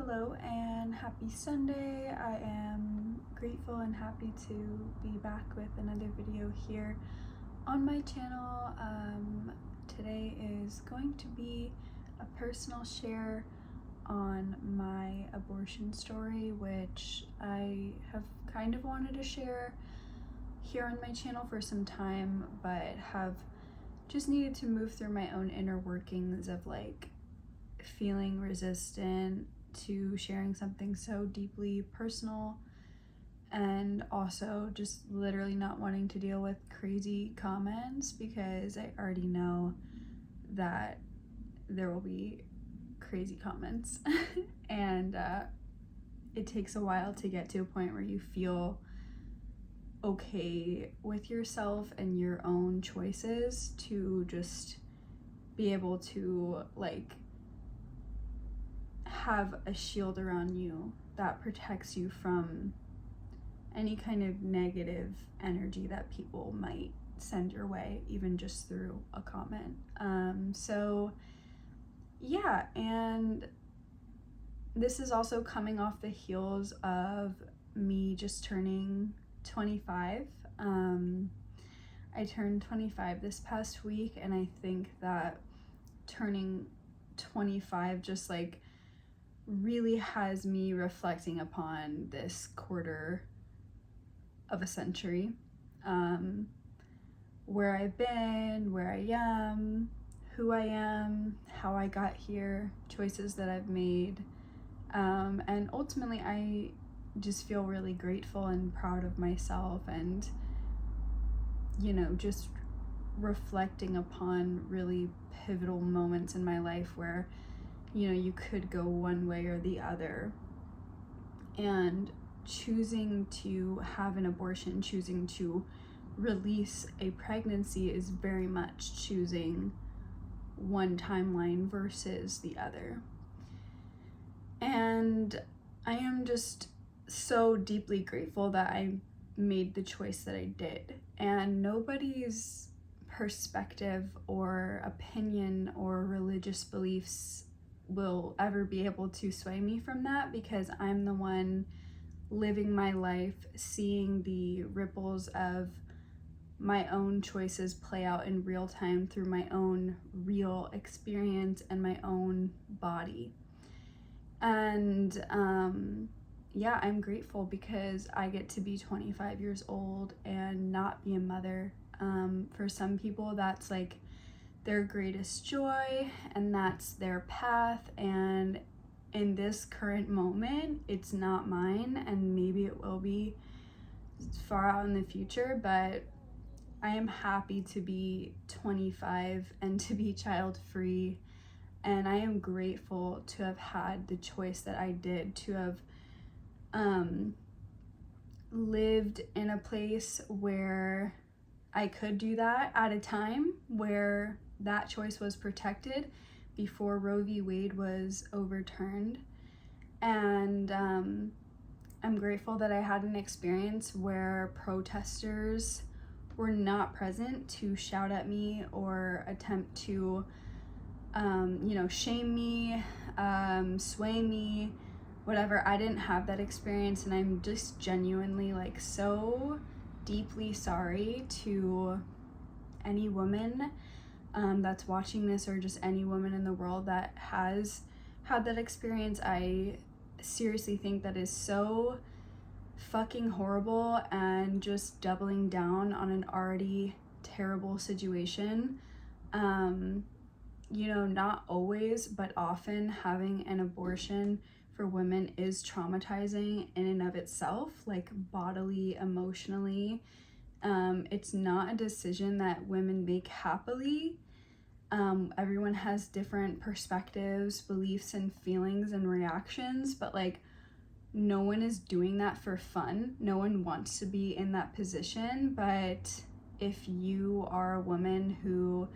Hello and happy Sunday. I am grateful and happy to be back with another video here on my channel. Today is going to be a personal share on my abortion story, which I have kind of wanted to share here on my channel for some time, but have just needed to move through my own inner workings of like feeling resistant to sharing something so deeply personal, and also just literally not wanting to deal with crazy comments because I already know that there will be crazy comments and it takes a while to get to a point where you feel okay with yourself and your own choices to just be able to like have a shield around you that protects you from any kind of negative energy that people might send your way, even just through a comment. So yeah, and this is also coming off the heels of me just turning 25. I turned 25 this past week, and I think that turning 25 just like really has me reflecting upon this quarter of a century, where I've been, where I am, who I am, how I got here, choices that I've made, and ultimately I just feel really grateful and proud of myself, and just reflecting upon really pivotal moments in my life where you could go one way or the other, and choosing to have an abortion, choosing to release a pregnancy is very much choosing one timeline versus the other. And I am just so deeply grateful that I made the choice that I did, and nobody's perspective or opinion or religious beliefs will ever be able to sway me from that, because I'm the one living my life, seeing the ripples of my own choices play out in real time through my own real experience and my own body. And yeah, I'm grateful because I get to be 25 years old and not be a mother. For some people, that's like their greatest joy, and that's their path, and in this current moment it's not mine, and maybe it will be far out in the future, but I am happy to be 25 and to be child free, and I am grateful to have had the choice that I did, to have lived in a place where I could do that at a time where that choice was protected before Roe v. Wade was overturned. And I'm grateful that I had an experience where protesters were not present to shout at me or attempt to, shame me, sway me, whatever. I didn't have that experience, and I'm just genuinely like so deeply sorry to any woman that's watching this, or just any woman in the world that has had that experience. I seriously think that is so fucking horrible, and just doubling down on an already terrible situation. Not always, but often having an abortion for women is traumatizing in and of itself, like bodily, emotionally. It's not a decision that women make happily. Everyone has different perspectives, beliefs, and feelings and reactions, but like no one is doing that for fun. No one wants to be in that position, but if you are a woman who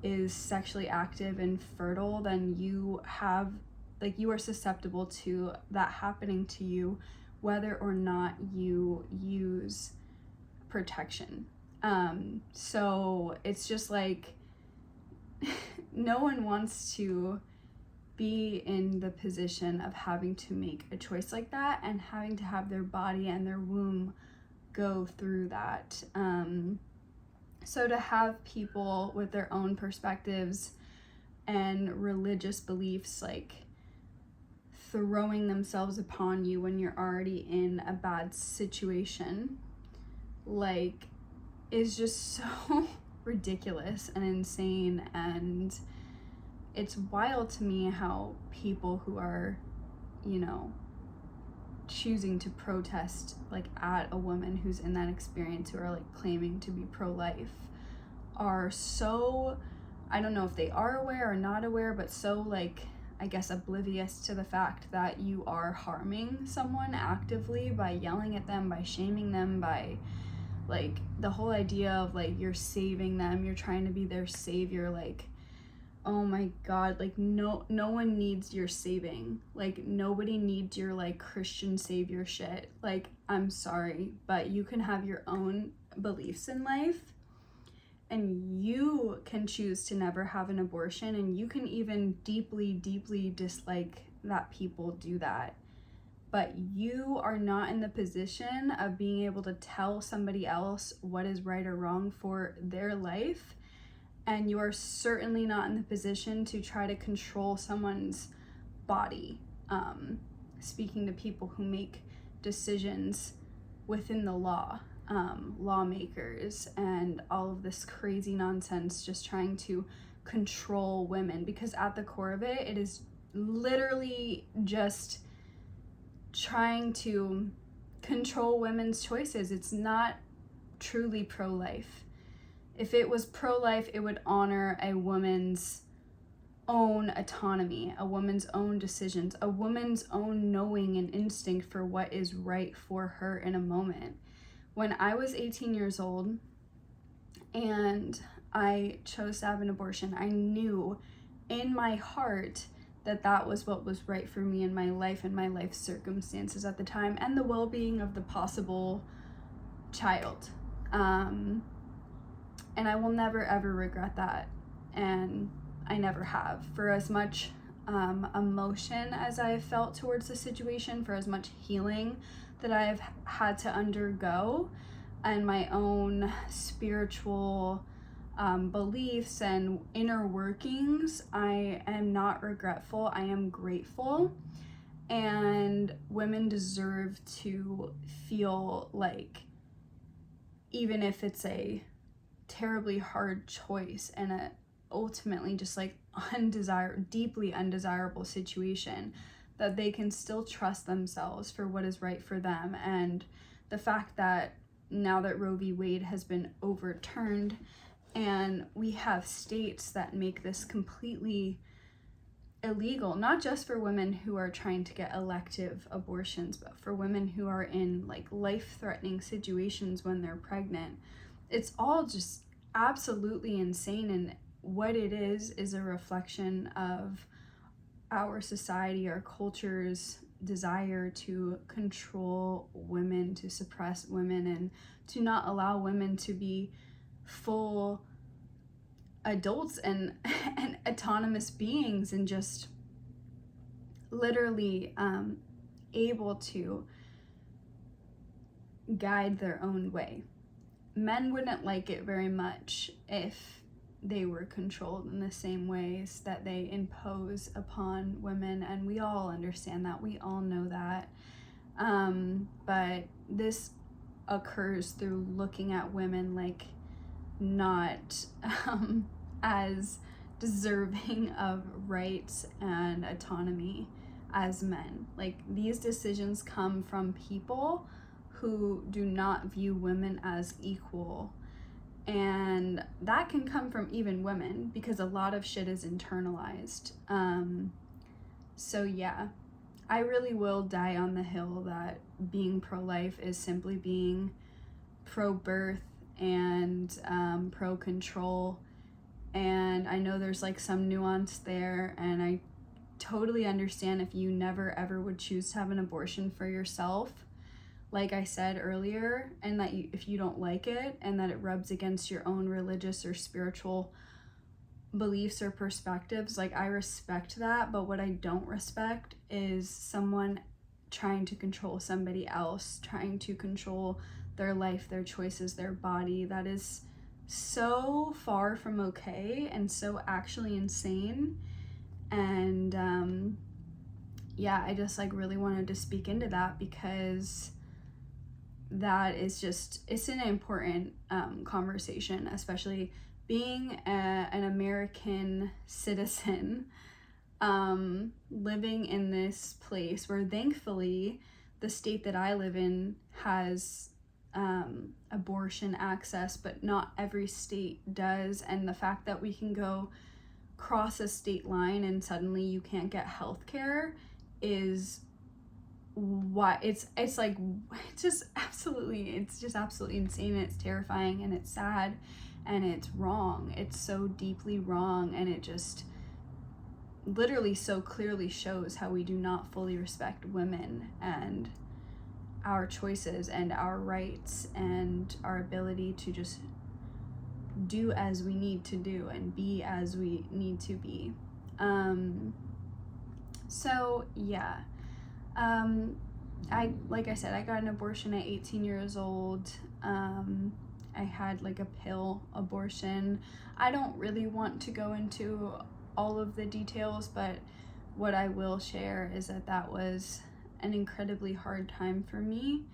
is sexually active and fertile, then you are susceptible to that happening to you, whether or not you use protection. So it's just like no one wants to be in the position of having to make a choice like that and having to have their body and their womb go through that. So to have people with their own perspectives and religious beliefs like throwing themselves upon you when you're already in a bad situation, like, is just so ridiculous and insane. And it's wild to me how people who are, you know, choosing to protest like at a woman who's in that experience, who are like claiming to be pro-life, are so, I don't know if they are aware or not aware, but so like, I guess, oblivious to the fact that you are harming someone actively by yelling at them, by shaming them, by like the whole idea of like you're saving them, you're trying to be their savior. Like, oh my God, like no one needs your saving. Like nobody needs your like Christian savior shit. Like, I'm sorry, but you can have your own beliefs in life, and you can choose to never have an abortion, and you can even deeply dislike that people do that. But you are not in the position of being able to tell somebody else what is right or wrong for their life. And you are certainly not in the position to try to control someone's body. Speaking to people who make decisions within the law, lawmakers, and all of this crazy nonsense, just trying to control women. Because at the core of it, it is literally just trying to control women's choices. It's not truly pro-life. If it was pro-life, it would honor a woman's own autonomy, a woman's own decisions, a woman's own knowing and instinct for what is right for her in a moment. When I was 18 years old and I chose to have an abortion, I knew in my heart that that was what was right for me in my life and my life circumstances at the time, and the well-being of the possible child. And I will never ever regret that, and I never have. For as much emotion as I have felt towards the situation, for as much healing that I have had to undergo, and my own spiritual beliefs and inner workings, I am not regretful. I am grateful. And women deserve to feel like, even if it's a terribly hard choice and a ultimately just like deeply undesirable situation, that they can still trust themselves for what is right for them. And the fact that now that Roe v. Wade has been overturned and we have states that make this completely illegal, not just for women who are trying to get elective abortions, but for women who are in like life-threatening situations when they're pregnant, it's all just absolutely insane. And what it is a reflection of our society, our culture's desire to control women, to suppress women, and to not allow women to be full adults and autonomous beings, and just literally able to guide their own way. Men wouldn't like it very much if they were controlled in the same ways that they impose upon women, and we all understand that, we all know that. But this occurs through looking at women like not as deserving of rights and autonomy as men. Like, these decisions come from people who do not view women as equal. And that can come from even women, because a lot of shit is internalized. So yeah, I really will die on the hill that being pro-life is simply being pro-birth and pro-control. And I know there's like some nuance there, and I totally understand if you never ever would choose to have an abortion for yourself, like I said earlier, and that if you don't like it and that it rubs against your own religious or spiritual beliefs or perspectives. Like, I respect that, but what I don't respect is someone trying to control somebody else, trying to control their life, their choices, their body. That is so far from okay and so actually insane. And yeah, I just like really wanted to speak into that because that is just, it's an important conversation, especially being an American citizen, living in this place where thankfully the state that I live in has abortion access, but not every state does. And the fact that we can go cross a state line and suddenly you can't get health care is why it's just absolutely insane, and it's terrifying, and it's sad, and it's wrong. It's so deeply wrong, and it just literally so clearly shows how we do not fully respect women and our choices and our rights and our ability to just do as we need to do and be as we need to be. So yeah. Like I said, I got an abortion at 18 years old. I had like a pill abortion. I don't really want to go into all of the details, but what I will share is that was an incredibly hard time for me.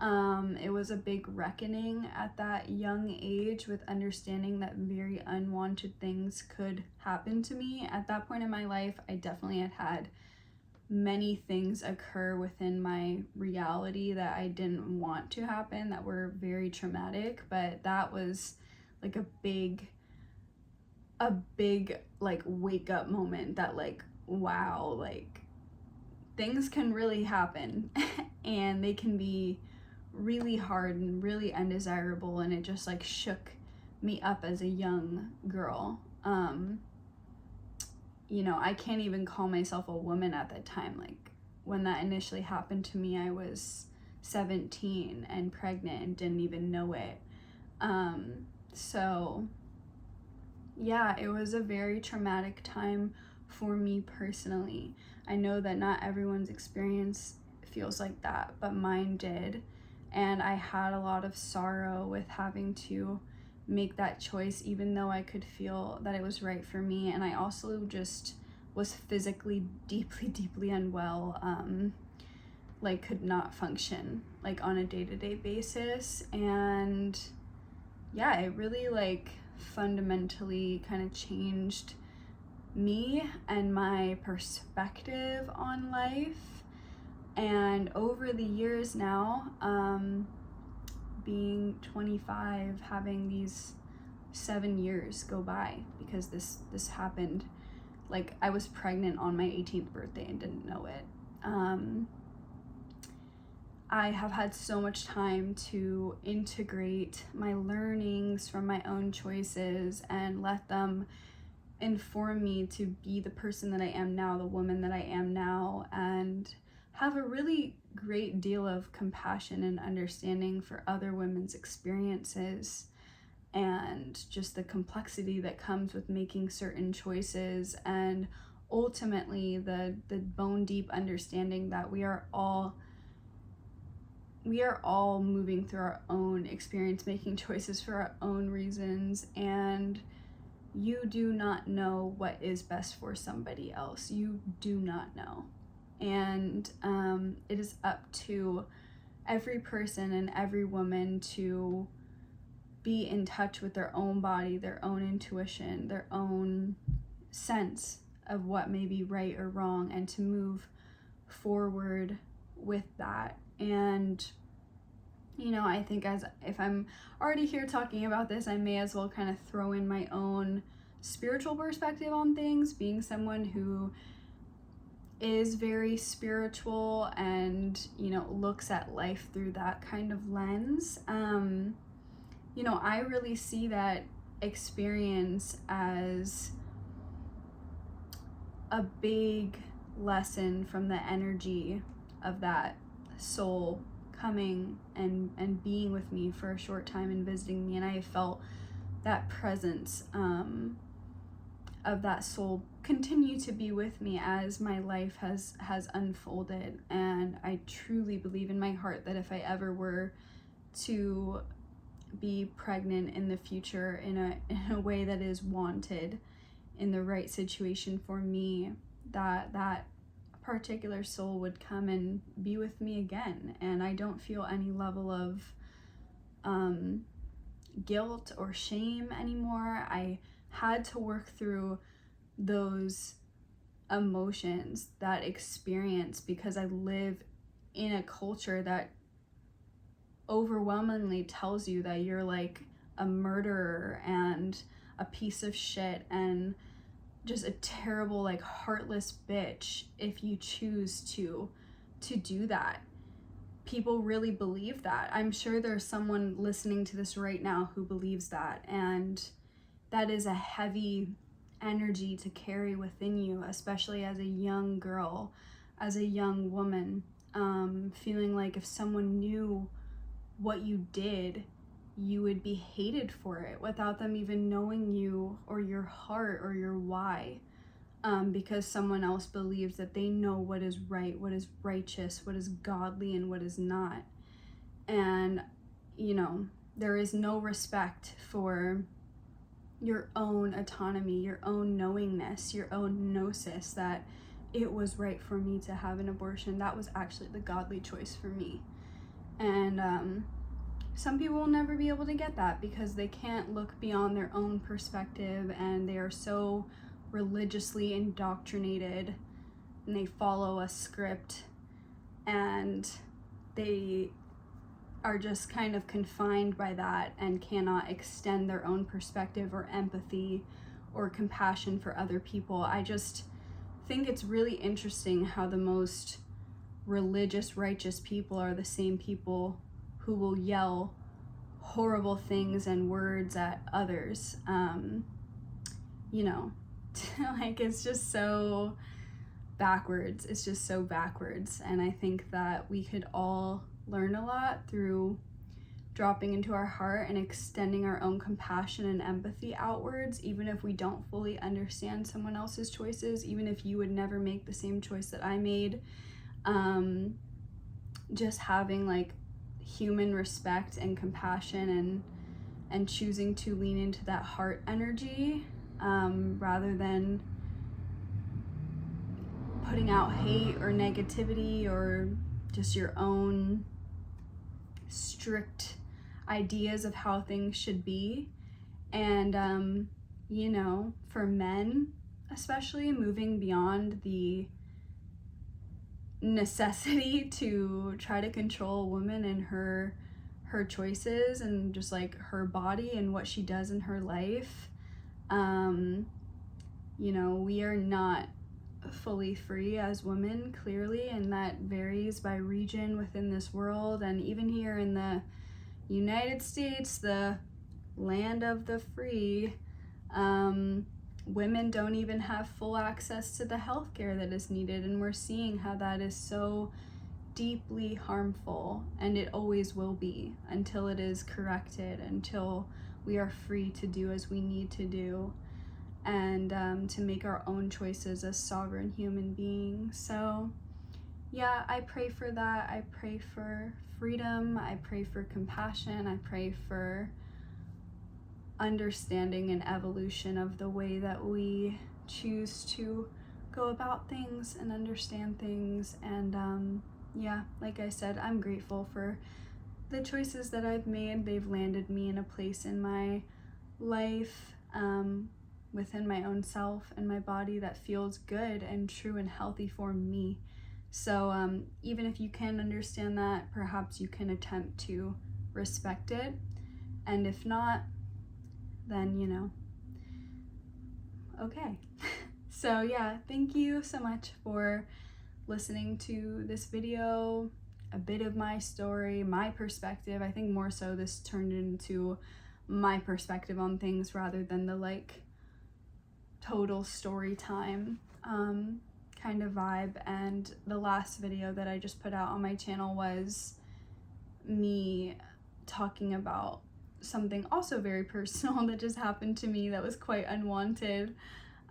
It was a big reckoning at that young age with understanding that very unwanted things could happen to me. At that point in my life, I definitely had many things occur within my reality that I didn't want to happen, that were very traumatic, but that was like a big like wake up moment that like, wow, like things can really happen and they can be really hard and really undesirable, and it just like shook me up as a young girl. You know, I can't even call myself a woman at that time. Like, when that initially happened to me, I was 17 and pregnant and didn't even know it. So yeah, it was a very traumatic time for me personally. I know that not everyone's experience feels like that, but mine did. And I had a lot of sorrow with having to make that choice, even though I could feel that it was right for me. And I also just was physically deeply unwell, like could not function like on a day-to-day basis. And yeah, it really like fundamentally kind of changed me and my perspective on life. And over the years now, being 25, having these 7 years go by, because this happened, like I was pregnant on my 18th birthday and didn't know it. I have had so much time to integrate my learnings from my own choices and let them inform me to be the person that I am now, the woman that I am now, and have a really great deal of compassion and understanding for other women's experiences and just the complexity that comes with making certain choices, and ultimately the bone deep understanding that we are all moving through our own experience, making choices for our own reasons, and you do not know what is best for somebody else. You do not know. And it is up to every person and every woman to be in touch with their own body, their own intuition, their own sense of what may be right or wrong, and to move forward with that. And you know, I think if I'm already here talking about this, I may as well kind of throw in my own spiritual perspective on things, being someone who is very spiritual and, you know, looks at life through that kind of lens. You know, I really see that experience as a big lesson from the energy of that soul coming and being with me for a short time and visiting me, and I felt that presence of that soul continue to be with me as my life has unfolded. And I truly believe in my heart that if I ever were to be pregnant in the future in a way that is wanted, in the right situation for me, that particular soul would come and be with me again. And I don't feel any level of guilt or shame anymore. I had to work through those emotions, that experience, because I live in a culture that overwhelmingly tells you that you're like a murderer and a piece of shit and just a terrible, like, heartless bitch if you choose to do that. People really believe that. I'm sure there's someone listening to this right now who believes that, and that is a heavy energy to carry within you, especially as a young girl, as a young woman, feeling like if someone knew what you did, you would be hated for it without them even knowing you or your heart or your why, because someone else believes that they know what is right, what is righteous, what is godly, and what is not. And, you know, there is no respect for your own autonomy, your own knowingness, your own gnosis that it was right for me to have an abortion. That was actually the godly choice for me. And some people will never be able to get that because they can't look beyond their own perspective, and they are so religiously indoctrinated, and they follow a script, and they are just kind of confined by that and cannot extend their own perspective or empathy or compassion for other people. I just think it's really interesting how the most religious, righteous people are the same people who will yell horrible things and words at others. You know, like, it's just so backwards. It's just so backwards. And I think that we could all learn a lot through dropping into our heart and extending our own compassion and empathy outwards, even if we don't fully understand someone else's choices, even if you would never make the same choice that I made. Just having like human respect and compassion and choosing to lean into that heart energy, rather than putting out hate or negativity or just your own strict ideas of how things should be. And you know, for men especially, moving beyond the necessity to try to control a woman and her choices and just like her body and what she does in her life. You know, we are not fully free as women, clearly, and that varies by region within this world. And even here in the United States, the land of the free, women don't even have full access to the healthcare that is needed, and we're seeing how that is so deeply harmful, and it always will be until it is corrected, until we are free to do as we need to do, and to make our own choices as sovereign human beings. So yeah, I pray for that. I pray for freedom. I pray for compassion. I pray for understanding and evolution of the way that we choose to go about things and understand things. And yeah, like I said, I'm grateful for the choices that I've made. They've landed me in a place in my life, within my own self and my body, that feels good and true and healthy for me. So even if you can understand that, perhaps you can attempt to respect it. And if not, then, you know, okay. So yeah, thank you so much for listening to this video, a bit of my story, my perspective. I think more so this turned into my perspective on things rather than the like total story time kind of vibe. And the last video that I just put out on my channel was me talking about something also very personal that just happened to me that was quite unwanted.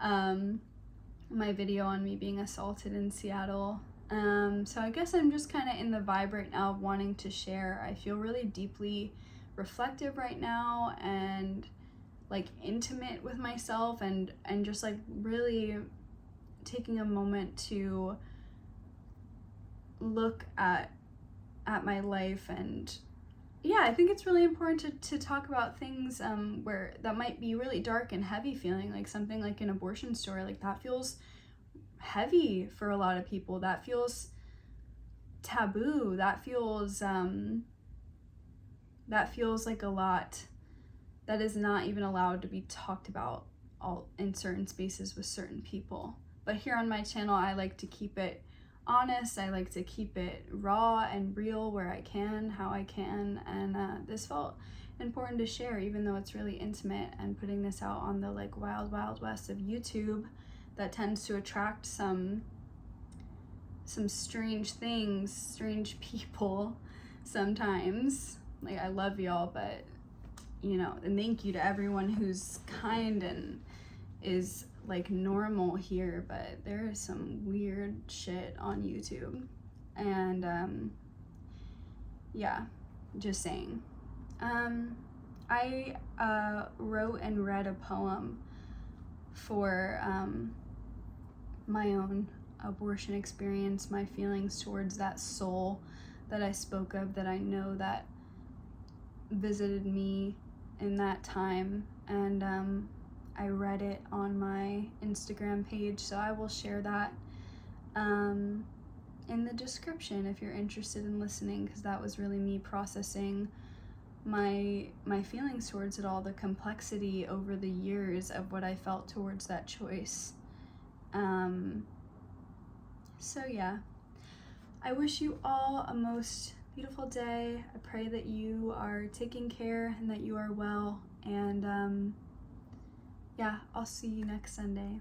my video on me being assaulted in Seattle. So I guess I'm just kind of in the vibe right now of wanting to share. I feel really deeply reflective right now and like intimate with myself, and just like really taking a moment to look at my life. And yeah, I think it's really important to talk about things where that might be really dark and heavy feeling, like something like an abortion story. Like that feels heavy for a lot of people. That feels taboo. That feels like a lot that is not even allowed to be talked about all in certain spaces with certain people. But here on my channel, I like to keep it honest. I like to keep it raw and real where I can, how I can, and this felt important to share, even though it's really intimate, and putting this out on the like wild west of YouTube that tends to attract some strange things, strange people sometimes. Like, I love y'all, but you know, and thank you to everyone who's kind and is like normal here, but there is some weird shit on YouTube. And yeah, just saying. I wrote and read a poem for my own abortion experience, my feelings towards that soul that I spoke of, that I know that visited me in that time. And I read it on my Instagram page, so I will share that in the description if you're interested in listening, because that was really me processing my feelings towards it all, the complexity over the years of what I felt towards that choice. So yeah, I wish you all a most beautiful day. I pray that you are taking care and that you are well, and yeah, I'll see you next Sunday.